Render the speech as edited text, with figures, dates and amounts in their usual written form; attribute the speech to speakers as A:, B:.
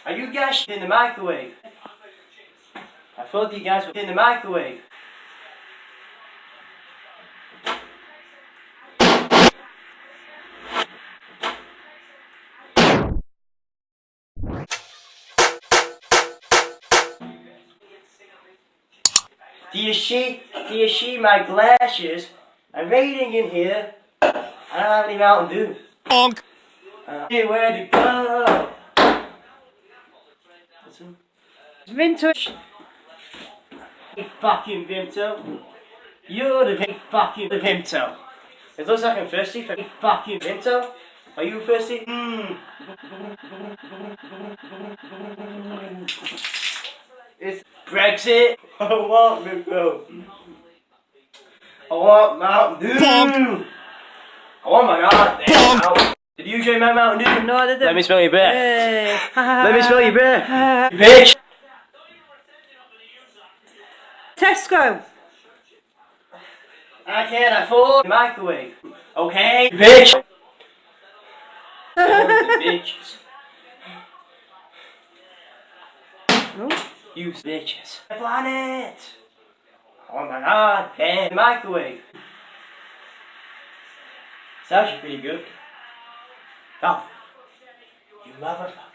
A: Are you guys in the microwave? I thought you guys were in the microwave. Do you see my glasses? I'm waiting in here. I don't have any Mountain Dew.
B: Bonk.
A: Where to go?
C: Vintage.
A: Hey, fucking Vimto. You're the big fucking Vimto. It looks like I'm thirsty for fucking Vimto. Are you thirsty? It's Brexit. I want Vimto. I want Mountain Dew.
B: Bonk.
A: Oh my god. Damn. Did you drink my Mountain Dew?
C: No, I didn't.
A: Let me smell your breath.
C: Hey.
A: Let me smell your breath. Bitch.
C: Tesco.
A: I can't afford the microwave. Okay? Bitch. Bitches. You bitches. The planet. Oh my god. And the microwave. It's actually pretty good. Oh. You motherfucker.